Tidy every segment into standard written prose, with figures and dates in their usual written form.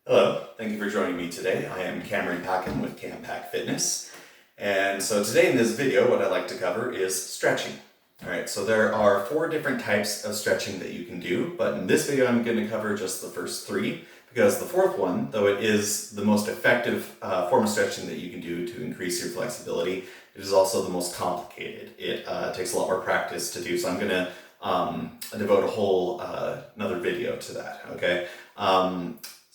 Hello, thank you for joining me today. I am Cameron Packham with Pack Fitness. And so today in this video, what I'd like to cover is stretching. All right, so there are 4 different types of stretching that you can do, but in this video, I'm going to cover just the first 3 because the 4th one, though it is the most effective form of stretching that you can do to increase your flexibility, it is also the most complicated. It takes a lot more practice to do, so I'm going to devote a whole another video to that, okay?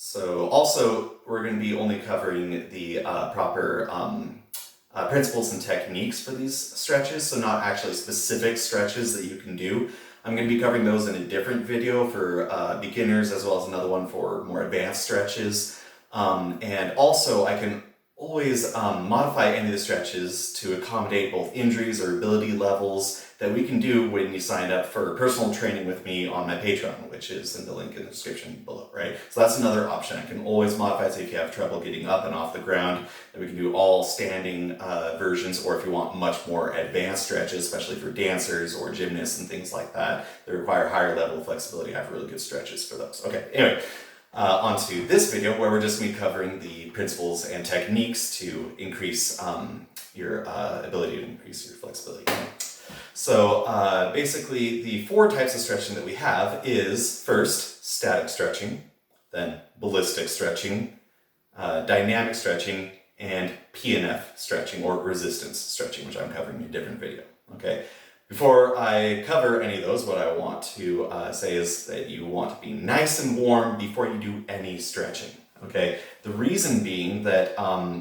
So also, we're going to be only covering the proper principles and techniques for these stretches, so not actually specific stretches that you can do. I'm going to be covering those in a different video for beginners, as well as another one for more advanced stretches. And also, I can always modify any of the stretches to accommodate both injuries or ability levels that we can do when you sign up for personal training with me on my Patreon, which is in the link in the description below, right? So that's another option. I can always modify, so if you have trouble getting up and off the ground, then we can do all standing versions, or if you want much more advanced stretches, especially for dancers or gymnasts and things like that require higher level of flexibility, I have really good stretches for those. Okay, anyway. Onto this video where we're just going to be covering the principles and techniques to increase your ability to increase your flexibility. So basically the 4 types of stretching that we have is first static stretching, then ballistic stretching, dynamic stretching, and PNF stretching or resistance stretching, which I'm covering in a different video. Okay. Before I cover any of those, what I want to say is that you want to be nice and warm before you do any stretching, okay? The reason being that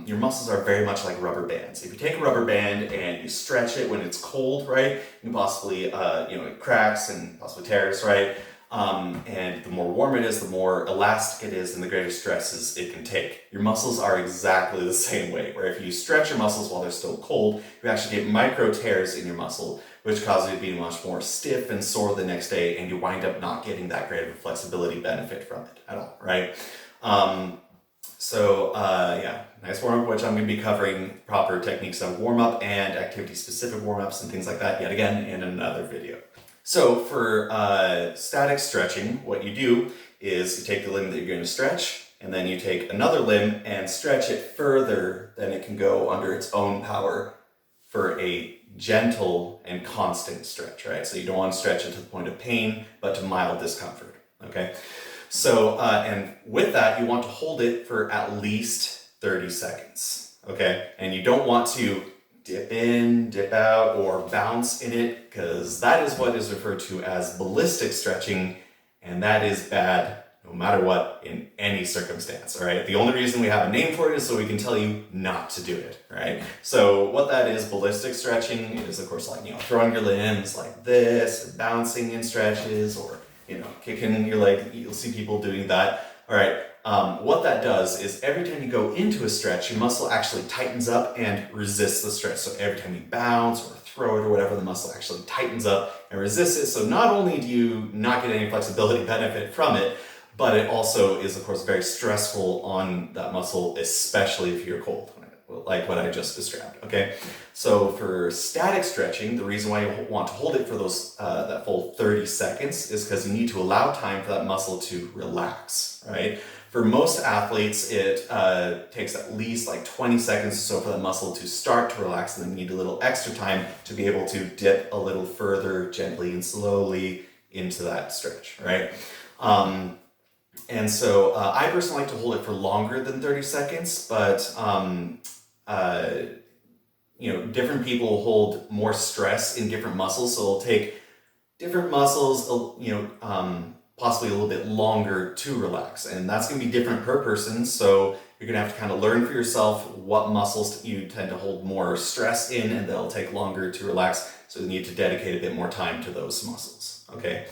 your muscles are very much like rubber bands. If you take a rubber band and you stretch it when it's cold, right, you can possibly, it cracks and possibly tears, right? And the more warm it is, the more elastic it is, and the greater stresses it can take. Your muscles are exactly the same way, where if you stretch your muscles while they're still cold, you actually get micro tears in your muscle, which causes you to be much more stiff and sore the next day, and you wind up not getting that great of a flexibility benefit from it at all, right? Nice warm-up, which I'm going to be covering proper techniques of warm-up and activity-specific warm-ups and things like that yet again in another video. So for static stretching, what you do is you take the limb that you're going to stretch, and then you take another limb and stretch it further than it can go under its own power for a gentle and constant stretch, right? So you don't want to stretch it to the point of pain, but to mild discomfort, okay? So, and with that, you want to hold it for at least 30 seconds, okay? And you don't want to dip in, dip out, or bounce in it, because that is what is referred to as ballistic stretching, and that is bad no matter what in any circumstance, all right? The only reason we have a name for it is so we can tell you not to do it, right? So what that is, ballistic stretching, is of course like, throwing your limbs like this, and bouncing in stretches, or, kicking your leg. You'll see people doing that, all right? What that does is every time you go into a stretch, your muscle actually tightens up and resists the stretch. So every time you bounce or throw it or whatever, the muscle actually tightens up and resists it. So not only do you not get any flexibility benefit from it, but it also is, of course, very stressful on that muscle, especially if you're cold, like what I just described, okay? So for static stretching, the reason why you want to hold it for those that full 30 seconds is because you need to allow time for that muscle to relax, right? For most athletes, it takes at least like 20 seconds or so for the muscle to start to relax, and then you need a little extra time to be able to dip a little further gently and slowly into that stretch, right? And so I personally like to hold it for longer than 30 seconds, but different people hold more stress in different muscles, so it'll take different muscles, possibly a little bit longer to relax, and that's going to be different per person. So you're going to have to kind of learn for yourself what muscles you tend to hold more stress in, and they'll take longer to relax. So you need to dedicate a bit more time to those muscles. Okay.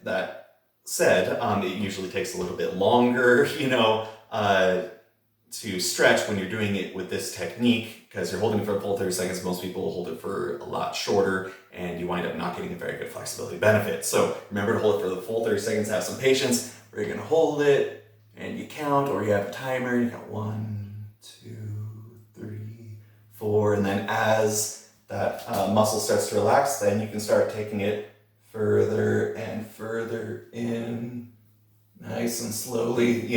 That said, it usually takes a little bit longer, to stretch when you're doing it with this technique, because you're holding it for a full 30 seconds. Most people will hold it for a lot shorter, and you wind up not getting a very good flexibility benefit. So remember to hold it for the full 30 seconds. Have some patience. Where you're going to hold it, and you count, or you have a timer. You count 1, 2, 3, 4, and then as that muscle starts to relax, then you can start taking it further and further in nice and slowly,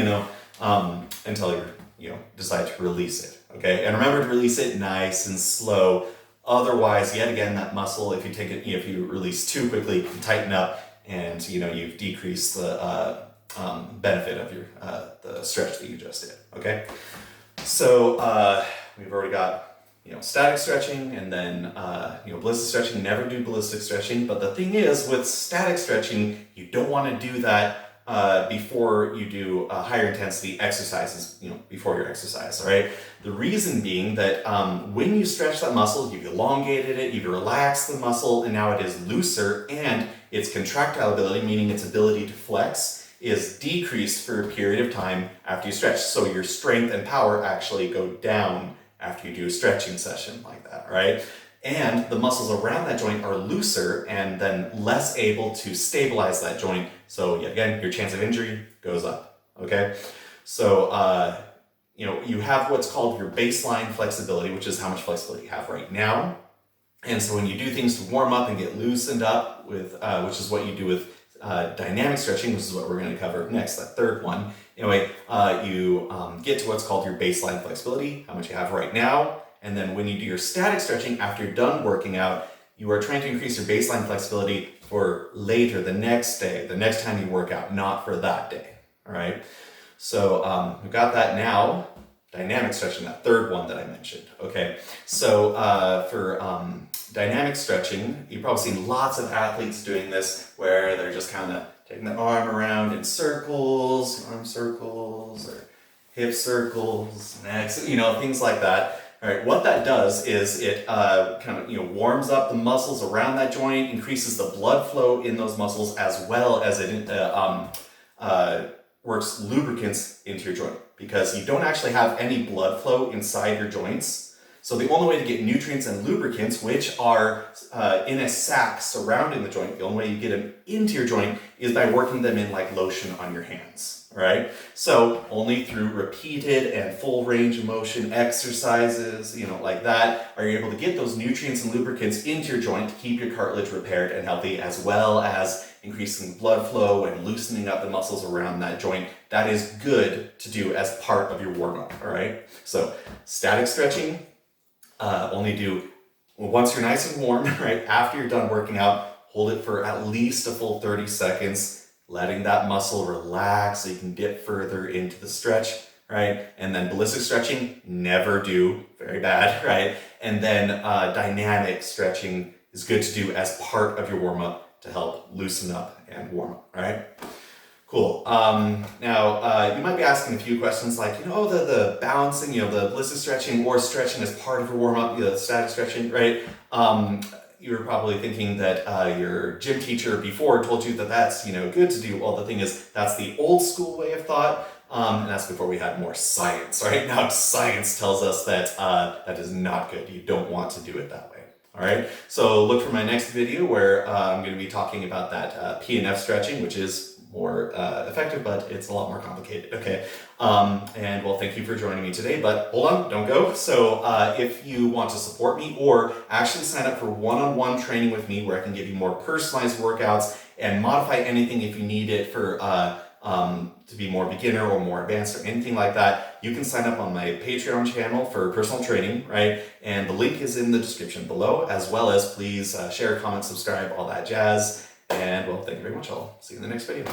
until you decide to release it, okay? And remember to release it nice and slow. Otherwise, yet again, that muscle, if you release too quickly, can tighten up, and you've decreased the benefit of the stretch that you just did, okay? So we've already got static stretching, and then ballistic stretching. Never do ballistic stretching, but the thing is, with static stretching, you don't want to do that before you do higher intensity exercises, before your exercise, all right? The reason being that when you stretch that muscle, you've elongated it, you've relaxed the muscle, and now it is looser, and its contractile ability, meaning its ability to flex, is decreased for a period of time after you stretch. So your strength and power actually go down after you do a stretching session like that, right? And the muscles around that joint are looser and then less able to stabilize that joint. So again, your chance of injury goes up, okay? So, you have what's called your baseline flexibility, which is how much flexibility you have right now. And so when you do things to warm up and get loosened up with, which is what you do with dynamic stretching, which is what we're going to cover next, that third one. Anyway, you get to what's called your baseline flexibility, how much you have right now. And then when you do your static stretching after you're done working out, you are trying to increase your baseline flexibility for later, the next day, the next time you work out, not for that day. All right. So we've got that now. Dynamic stretching, that third one that I mentioned. Okay. So for dynamic stretching, you've probably seen lots of athletes doing this where they're just kind of taking the arm around in circles, arm circles, or hip circles, necks, things like that. All right, what that does is it warms up the muscles around that joint, increases the blood flow in those muscles, as well as it works lubricants into your joint, because you don't actually have any blood flow inside your joints. So the only way to get nutrients and lubricants, which are in a sac surrounding the joint, the only way you get them into your joint is by working them in like lotion on your hands, right? So only through repeated and full range of motion exercises, like that, are you able to get those nutrients and lubricants into your joint to keep your cartilage repaired and healthy, as well as increasing blood flow and loosening up the muscles around that joint. That is good to do as part of your warm-up, all right? So static stretching, only do once you're nice and warm, right? After you're done working out, hold it for at least a full 30 seconds, letting that muscle relax so you can dip further into the stretch, right? And then ballistic stretching, never do, very bad, right? And then dynamic stretching is good to do as part of your warm-up to help loosen up and warm up, all right? Cool. Now, you might be asking a few questions like, the balancing, the ballistic stretching or stretching as part of your warm-up, the static stretching, right? You're probably thinking that your gym teacher before told you that that's, good to do. Well, the thing is, that's the old school way of thought, and that's before we had more science, right? Now science tells us that that is not good. You don't want to do it that way. All right, so look for my next video where I'm going to be talking about that P and F stretching, which is more effective, but it's a lot more complicated, okay? And well, thank you for joining me today, but hold on, don't go. So if you want to support me or actually sign up for one-on-one training with me where I can give you more personalized workouts and modify anything if you need it for to be more beginner or more advanced or anything like that, you can sign up on my Patreon channel for personal training, right? And the link is in the description below, as well as please share, comment, subscribe, all that jazz. And well, thank you very much. I'll see you in the next video.